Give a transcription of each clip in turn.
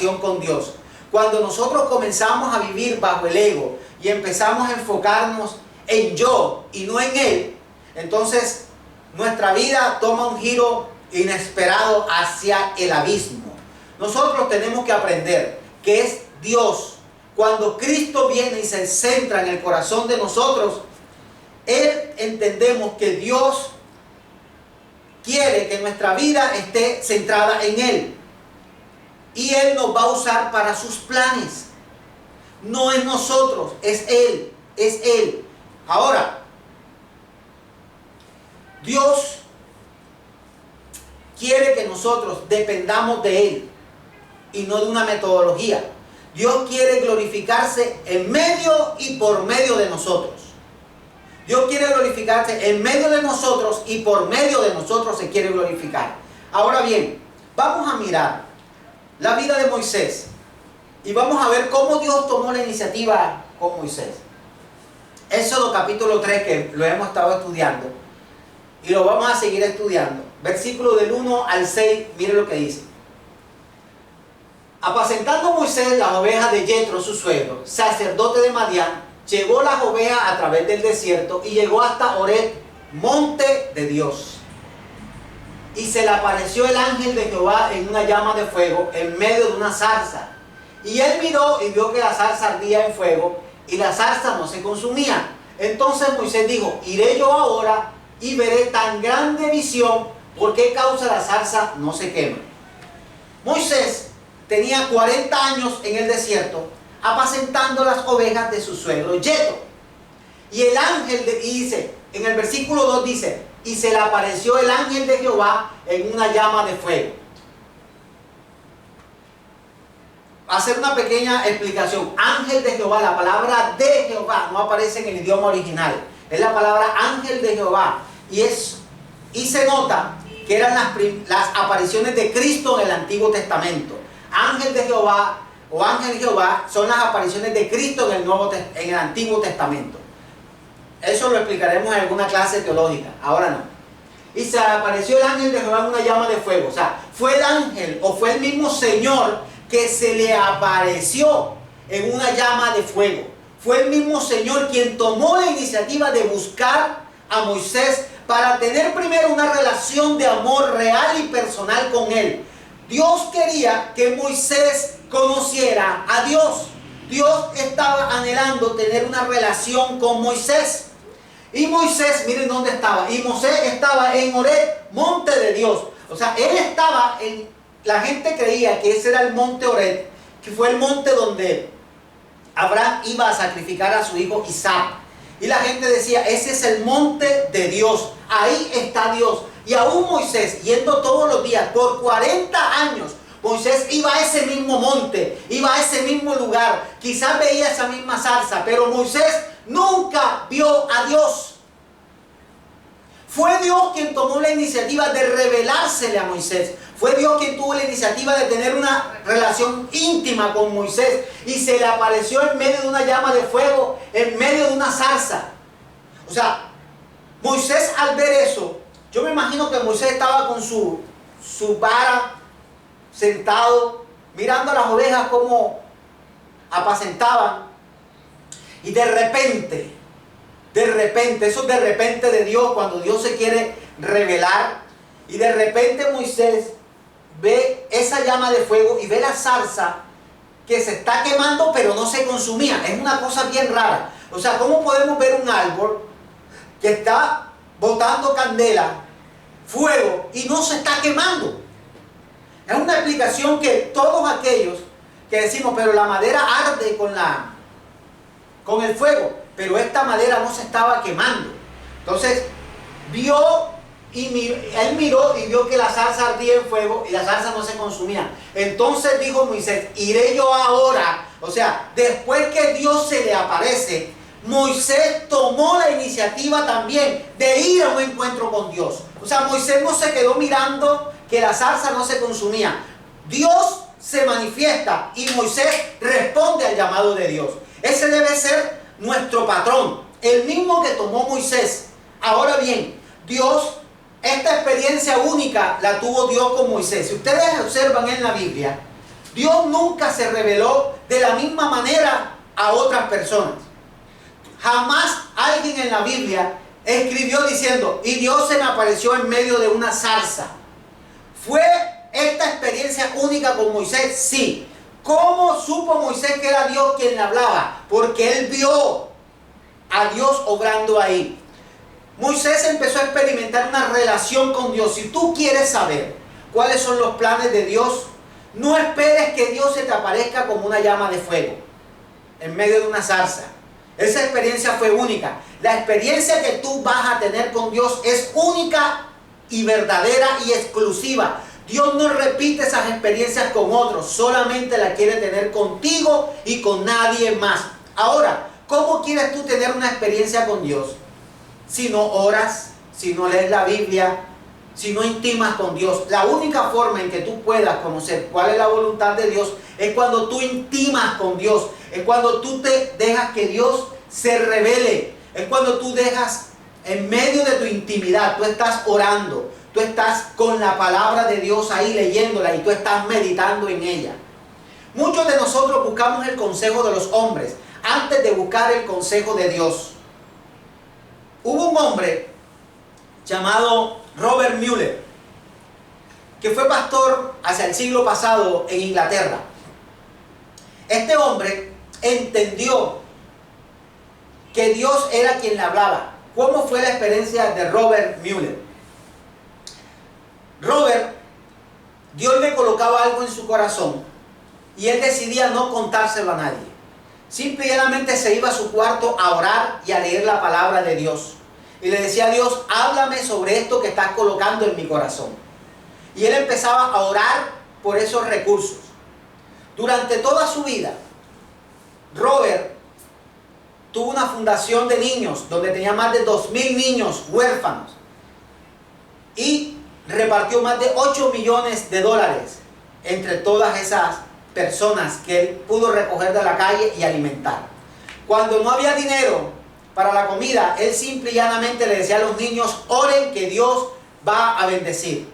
relación con Dios. Cuando nosotros comenzamos a vivir bajo el ego y empezamos a enfocarnos en yo y no en Él, entonces nuestra vida toma un giro inesperado hacia el abismo. Nosotros tenemos que aprender que es Dios. Cuando Cristo viene y se centra en el corazón de nosotros, entendemos que Dios quiere que nuestra vida esté centrada en Él. Y Él nos va a usar para sus planes. No es nosotros, es Él, es Él. Ahora, Dios quiere que nosotros dependamos de Él y no de una metodología. Dios quiere glorificarse en medio y por medio de nosotros. Dios quiere glorificarse en medio de nosotros y por medio de nosotros se quiere glorificar. Ahora bien, vamos a mirar la vida de Moisés y vamos a ver cómo Dios tomó la iniciativa con Moisés. Éxodo capítulo 3, que lo hemos estado estudiando y lo vamos a seguir estudiando. Versículo del 1 al 6, mire lo que dice. Apacentando Moisés las ovejas de Yetro, su suegro, sacerdote de Madián, llevó las ovejas a través del desierto y llegó hasta Horeb, monte de Dios. Y se le apareció el ángel de Jehová en una llama de fuego en medio de una zarza. Y él miró y vio que la zarza ardía en fuego y la zarza no se consumía. Entonces Moisés dijo, iré yo ahora y veré tan grande visión, ¿por qué causa la zarza no se quema? Moisés tenía 40 años en el desierto, apacentando las ovejas de su suegro Yetro. Y el ángel, dice, en el versículo 2 dice, y se le apareció el ángel de Jehová en una llama de fuego. Hacer una pequeña explicación. Ángel de Jehová, la palabra de Jehová no aparece en el idioma original. Es la palabra ángel de Jehová. Y se nota que eran las apariciones de Cristo en el Antiguo Testamento. Ángel de Jehová o ángel de Jehová son las apariciones de Cristo en el Antiguo Testamento. Eso lo explicaremos en alguna clase teológica, ahora no. Y se apareció el ángel de Jehová en una llama de fuego. O sea, fue el ángel o fue el mismo Señor que se le apareció en una llama de fuego. Fue el mismo Señor quien tomó la iniciativa de buscar a Moisés para tener primero una relación de amor real y personal con él. Dios quería que Moisés conociera a Dios. Dios estaba anhelando tener una relación con Moisés. Y Moisés, miren dónde estaba. Y Moisés estaba en Horeb, monte de Dios. O sea, él estaba en... La gente creía que ese era el monte Horeb, que fue el monte donde Abraham iba a sacrificar a su hijo Isaac. Y la gente decía, ese es el monte de Dios. Ahí está Dios. Y aún Moisés, yendo todos los días, por 40 años, Moisés iba a ese mismo monte, iba a ese mismo lugar. Quizás veía esa misma zarza, pero Moisés nunca vio a Dios. Fue Dios quien tomó la iniciativa de revelársele a Moisés. Fue Dios quien tuvo la iniciativa de tener una relación íntima con Moisés. Y se le apareció en medio de una llama de fuego, en medio de una zarza. O sea, Moisés al ver eso, yo me imagino que Moisés estaba con su vara, sentado, mirando a las ovejas como apacentaban. Y de repente, eso de repente de Dios, cuando Dios se quiere revelar, y de repente Moisés ve esa llama de fuego y ve la zarza que se está quemando pero no se consumía. Es una cosa bien rara. O sea, ¿cómo podemos ver un árbol que está botando candela, fuego, y no se está quemando? Es una explicación que todos aquellos que decimos, pero la madera arde con el fuego, pero esta madera no se estaba quemando. Entonces, él miró y vio que la zarza ardía en fuego y la zarza no se consumía. Entonces dijo Moisés, iré yo ahora. O sea, después que Dios se le aparece, Moisés tomó la iniciativa también de ir a un encuentro con Dios. O sea, Moisés no se quedó mirando que la zarza no se consumía. Dios se manifiesta y Moisés responde al llamado de Dios. Ese debe ser nuestro patrón, el mismo que tomó Moisés. Ahora bien, esta experiencia única la tuvo Dios con Moisés. Si ustedes observan en la Biblia, Dios nunca se reveló de la misma manera a otras personas. Jamás alguien en la Biblia escribió diciendo, y Dios se me apareció en medio de una zarza. ¿Fue esta experiencia única con Moisés? Sí. ¿Cómo supo Moisés que era Dios quien le hablaba? Porque él vio a Dios obrando ahí. Moisés empezó a experimentar una relación con Dios. Si tú quieres saber cuáles son los planes de Dios, no esperes que Dios se te aparezca como una llama de fuego en medio de una zarza. Esa experiencia fue única. La experiencia que tú vas a tener con Dios es única y verdadera y exclusiva. Dios no repite esas experiencias con otros, solamente la quiere tener contigo y con nadie más. Ahora, ¿cómo quieres tú tener una experiencia con Dios? Si no oras, si no lees la Biblia, si no intimas con Dios. La única forma en que tú puedas conocer cuál es la voluntad de Dios es cuando tú intimas con Dios. Es cuando tú te dejas que Dios se revele. Es cuando tú dejas en medio de tu intimidad, tú estás orando, tú estás con la palabra de Dios ahí leyéndola y tú estás meditando en ella. Muchos de nosotros buscamos el consejo de los hombres antes de buscar el consejo de Dios. Hubo un hombre llamado Robert Mueller, que fue pastor hacia el siglo pasado en Inglaterra. Este hombre entendió que Dios era quien le hablaba. ¿Cómo fue la experiencia de Robert Mueller? Robert, Dios le colocaba algo en su corazón y él decidía no contárselo a nadie. Simplemente se iba a su cuarto a orar y a leer la palabra de Dios. Y le decía a Dios, háblame sobre esto que estás colocando en mi corazón. Y él empezaba a orar por esos recursos. Durante toda su vida, Robert tuvo una fundación de niños donde tenía más de 2,000 niños huérfanos. Y repartió más de 8 millones de dólares entre todas esas personas que él pudo recoger de la calle y alimentar. Cuando no había dinero para la comida, él simple y llanamente le decía a los niños, oren que Dios va a bendecir.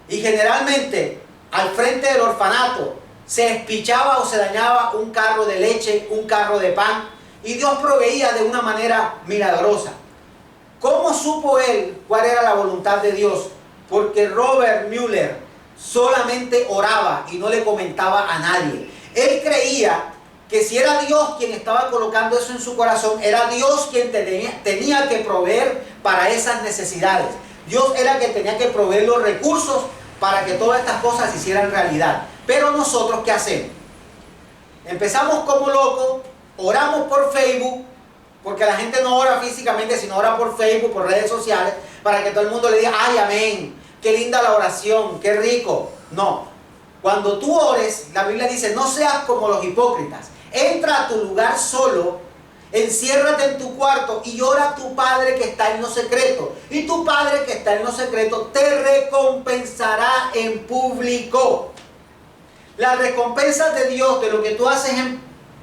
Y generalmente al frente del orfanato se espichaba o se dañaba un carro de leche, un carro de pan, y Dios proveía de una manera milagrosa. ¿Cómo supo él cuál era la voluntad de Dios? Porque Robert Mueller solamente oraba y no le comentaba a nadie. Él creía que si era Dios quien estaba colocando eso en su corazón, era Dios quien tenía que proveer para esas necesidades. Dios era quien tenía que proveer los recursos para que todas estas cosas se hicieran realidad. Pero nosotros, ¿qué hacemos? Empezamos como locos, oramos por Facebook, porque la gente no ora físicamente, sino ora por Facebook, por redes sociales, para que todo el mundo le diga, ay, amén, qué linda la oración, qué rico. No, cuando tú ores, la Biblia dice, no seas como los hipócritas. Entra a tu lugar solo, enciérrate en tu cuarto y ora a tu Padre que está en lo secreto. Y tu Padre que está en lo secreto te recompensará en público. Las recompensas de Dios, de lo que tú haces en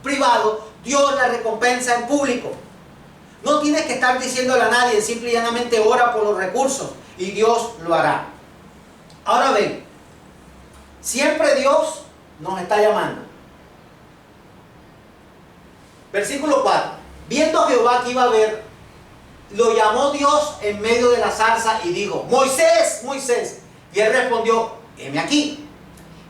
privado, Dios la recompensa en público. No tienes que estar diciéndole a nadie, simple y llanamente ora por los recursos y Dios lo hará. Ahora ven, siempre Dios nos está llamando. Versículo 4. Viendo Jehová que iba a ver, lo llamó Dios en medio de la zarza y dijo, Moisés, Moisés. Y él respondió, heme aquí.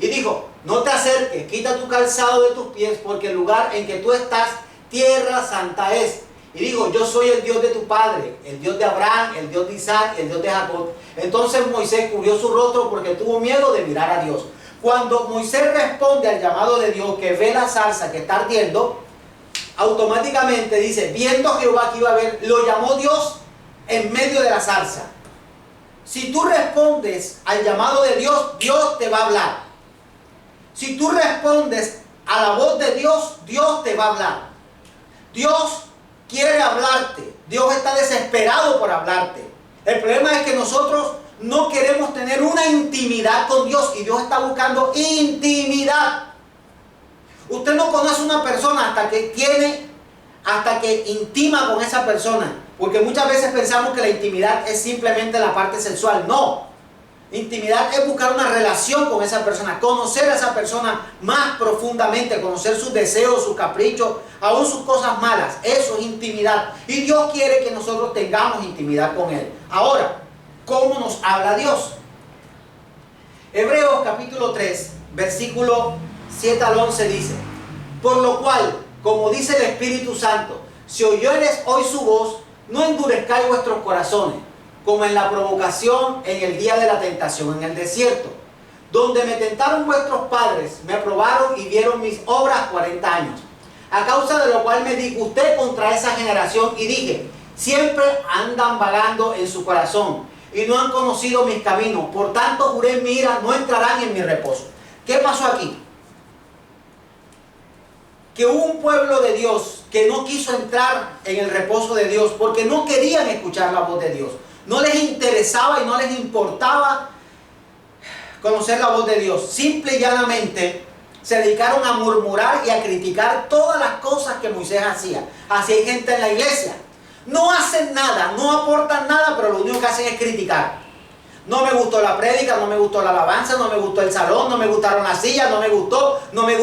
Y dijo, no te acerques, quita tu calzado de tus pies, porque el lugar en que tú estás, tierra santa es. Y dijo, yo soy el Dios de tu padre, el Dios de Abraham, el Dios de Isaac, el Dios de Jacob. Entonces Moisés cubrió su rostro porque tuvo miedo de mirar a Dios. Cuando Moisés responde al llamado de Dios, que ve la zarza que está ardiendo, automáticamente dice, viendo Jehová que iba a ver, lo llamó Dios en medio de la zarza. Si tú respondes al llamado de Dios, Dios te va a hablar. Si tú respondes a la voz de Dios, Dios te va a hablar. Dios quiere hablarte. Dios está desesperado por hablarte. El problema es que nosotros no queremos tener una intimidad con Dios y Dios está buscando intimidad. Usted no conoce a una persona hasta que intima con esa persona. Porque muchas veces pensamos que la intimidad es simplemente la parte sexual. No. Intimidad es buscar una relación con esa persona, conocer a esa persona más profundamente, conocer sus deseos, sus caprichos, aún sus cosas malas. Eso es intimidad. Y Dios quiere que nosotros tengamos intimidad con Él. Ahora, ¿cómo nos habla Dios? Hebreos capítulo 3, versículo 7 al 11 dice: por lo cual, como dice el Espíritu Santo, si oyeres hoy su voz, no endurezcáis vuestros corazones, como en la provocación en el día de la tentación en el desierto, donde me tentaron vuestros padres, me probaron y vieron mis obras 40 años. A causa de lo cual me disgusté contra esa generación y dije: siempre andan vagando en su corazón y no han conocido mis caminos. Por tanto juré en mi ira, no entrarán en mi reposo. ¿Qué pasó aquí? Que hubo un pueblo de Dios que no quiso entrar en el reposo de Dios porque no querían escuchar la voz de Dios. No les interesaba y no les importaba conocer la voz de Dios. Simple y llanamente se dedicaron a murmurar y a criticar todas las cosas que Moisés hacía. Así hay gente en la iglesia. No hacen nada, no aportan nada, pero lo único que hacen es criticar. No me gustó la prédica, no me gustó la alabanza, no me gustó el salón, no me gustaron las sillas, no me gustó y no me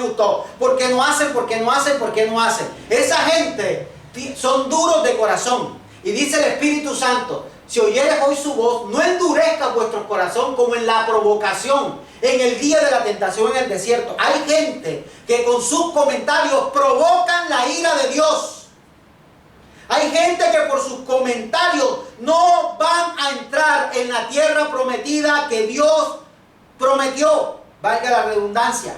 gustó. ¿Por qué no hacen? ¿Por qué no hacen? ¿Por qué no hacen? Esa gente son duros de corazón. Y dice el Espíritu Santo: si oyeres hoy su voz, no endurezcas vuestro corazón como en la provocación, en el día de la tentación en el desierto. Hay gente que con sus comentarios provocan la ira de Dios. Hay gente que por sus comentarios no van a entrar en la tierra prometida que Dios prometió, valga la redundancia.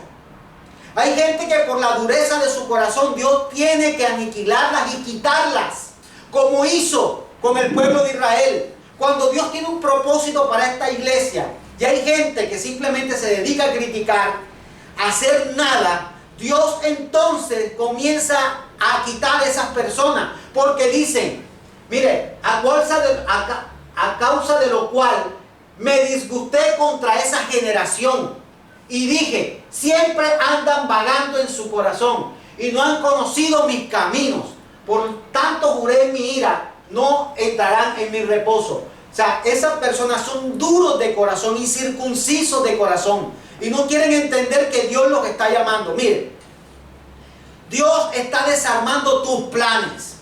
Hay gente que por la dureza de su corazón Dios tiene que aniquilarlas y quitarlas, como hizo con el pueblo de Israel. Cuando Dios tiene un propósito para esta iglesia y hay gente que simplemente se dedica a criticar, a hacer nada, Dios entonces comienza a quitar a esas personas, porque dicen: mire, a causa de lo cual me disgusté contra esa generación y dije: siempre andan vagando en su corazón y no han conocido mis caminos. Por tanto juré en mi ira, no entrarán en mi reposo. O sea, esas personas son duros de corazón, incircuncisos de corazón, y no quieren entender que Dios los está llamando. Mire, Dios está desarmando tus planes,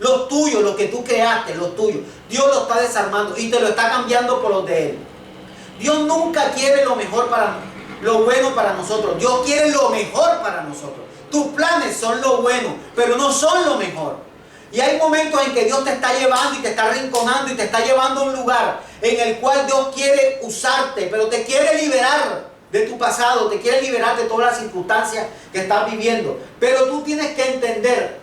los tuyos, los que tú creaste, los tuyos. Dios los está desarmando y te lo está cambiando por los de Él. Dios nunca quiere lo mejor lo bueno para nosotros. Dios quiere lo mejor para nosotros. Tus planes son lo bueno, pero no son lo mejor. Y hay momentos en que Dios te está llevando y te está arrinconando y te está llevando a un lugar en el cual Dios quiere usarte, pero te quiere liberar de tu pasado, te quiere liberar de todas las circunstancias que estás viviendo. Pero tú tienes que entender,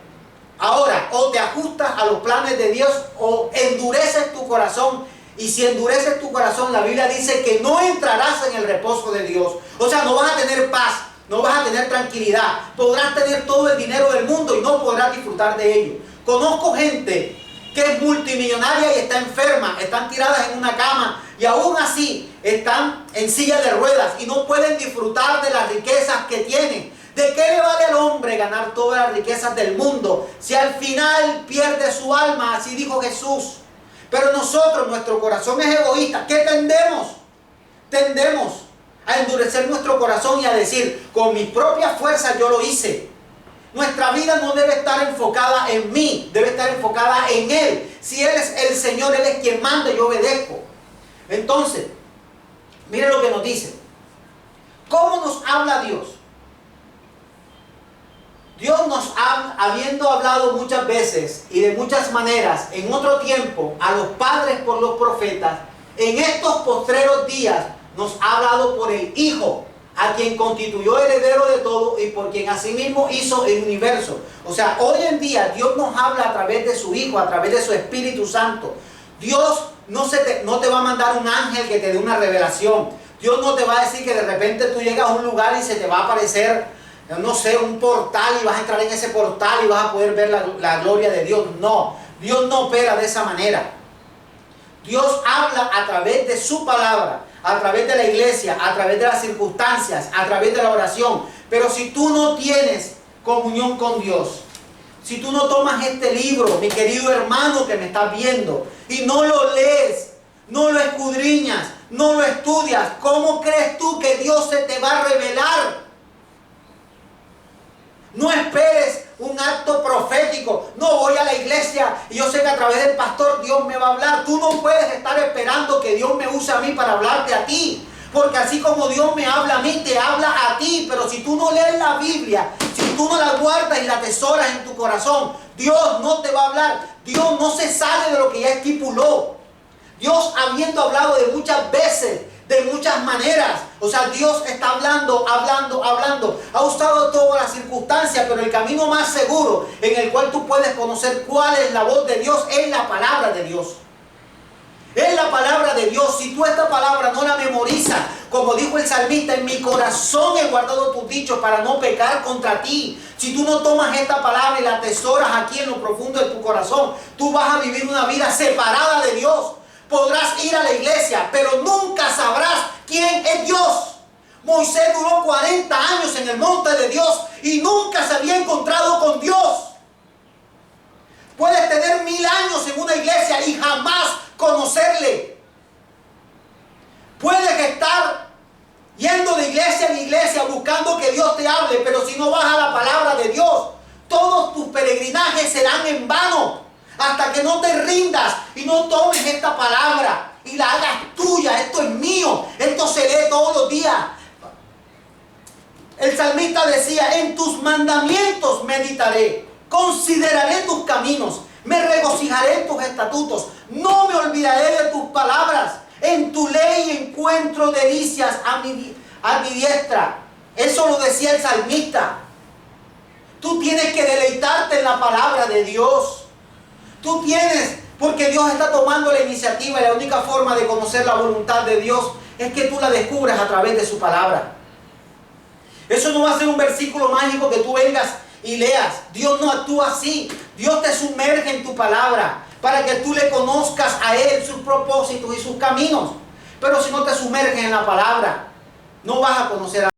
ahora, o te ajustas a los planes de Dios o endureces tu corazón. Y si endureces tu corazón, la Biblia dice que no entrarás en el reposo de Dios. O sea, no vas a tener paz, no vas a tener tranquilidad. Podrás tener todo el dinero del mundo y no podrás disfrutar de ello. Conozco gente que es multimillonaria y está enferma, están tiradas en una cama y aún así están en silla de ruedas y no pueden disfrutar de las riquezas que tienen. ¿De qué le vale al hombre ganar todas las riquezas del mundo si al final pierde su alma? Así dijo Jesús. Pero nosotros, nuestro corazón es egoísta. ¿Qué tendemos? Tendemos a endurecer nuestro corazón y a decir: con mis propias fuerzas yo lo hice. Nuestra vida no debe estar enfocada en mí, debe estar enfocada en Él. Si Él es el Señor, Él es quien manda, yo obedezco. Entonces, mire lo que nos dice. ¿Cómo nos habla Dios? Dios nos ha, habiendo hablado muchas veces y de muchas maneras en otro tiempo a los padres por los profetas, en estos postreros días nos ha hablado por el Hijo, a quien constituyó heredero de todo y por quien asimismo hizo el universo. O sea, hoy en día Dios nos habla a través de su Hijo, a través de su Espíritu Santo. Dios no te va a mandar un ángel que te dé una revelación. Dios no te va a decir que de repente tú llegas a un lugar y se te va a aparecer, no sé, un portal y vas a entrar en ese portal y vas a poder ver la gloria de Dios. No, Dios no opera de esa manera. Dios habla a través de su palabra, a través de la iglesia, a través de las circunstancias, a través de la oración. Pero si tú no tienes comunión con Dios, si tú no tomas este libro, mi querido hermano que me estás viendo, y no lo lees, no lo escudriñas, no lo estudias, ¿cómo crees tú que Dios se te va a revelar? No esperes un acto profético. No voy a la iglesia y yo sé que a través del pastor Dios me va a hablar. Tú no puedes estar esperando que Dios me use a mí para hablarte a ti. Porque así como Dios me habla a mí, te habla a ti. Pero si tú no lees la Biblia, si tú no la guardas y la atesoras en tu corazón, Dios no te va a hablar. Dios no se sale de lo que ya estipuló. Dios, habiendo hablado de muchas veces, de muchas maneras, o sea, Dios está hablando. Ha usado todas las circunstancias, pero el camino más seguro en el cual tú puedes conocer cuál es la voz de Dios es la palabra de Dios. Es la palabra de Dios. Si tú esta palabra no la memorizas, como dijo el salmista, en mi corazón he guardado tus dichos para no pecar contra ti. Si tú no tomas esta palabra y la atesoras aquí en lo profundo de tu corazón, tú vas a vivir una vida separada de Dios. Podrás ir a la iglesia, pero nunca sabrás quién es Dios. Moisés duró 40 años en el monte de Dios y nunca se había encontrado con Dios. Puedes tener 1000 años en una iglesia y jamás conocerle. Puedes estar yendo de iglesia en iglesia buscando que Dios te hable, pero si no vas a la palabra de Dios, todos tus peregrinajes serán en vano. Hasta que no te rindas y no tomes esta palabra y la hagas tuya. Esto es mío. Esto se lee todos los días. El salmista decía, en tus mandamientos meditaré. Consideraré tus caminos. Me regocijaré en tus estatutos. No me olvidaré de tus palabras. En tu ley encuentro delicias a mi diestra. Eso lo decía el salmista. Tú tienes que deleitarte en la palabra de Dios. Tú tienes, porque Dios está tomando la iniciativa y la única forma de conocer la voluntad de Dios es que tú la descubras a través de su palabra. Eso no va a ser un versículo mágico que tú vengas y leas. Dios no actúa así. Dios te sumerge en tu palabra para que tú le conozcas a Él, sus propósitos y sus caminos. Pero si no te sumerges en la palabra, no vas a conocer a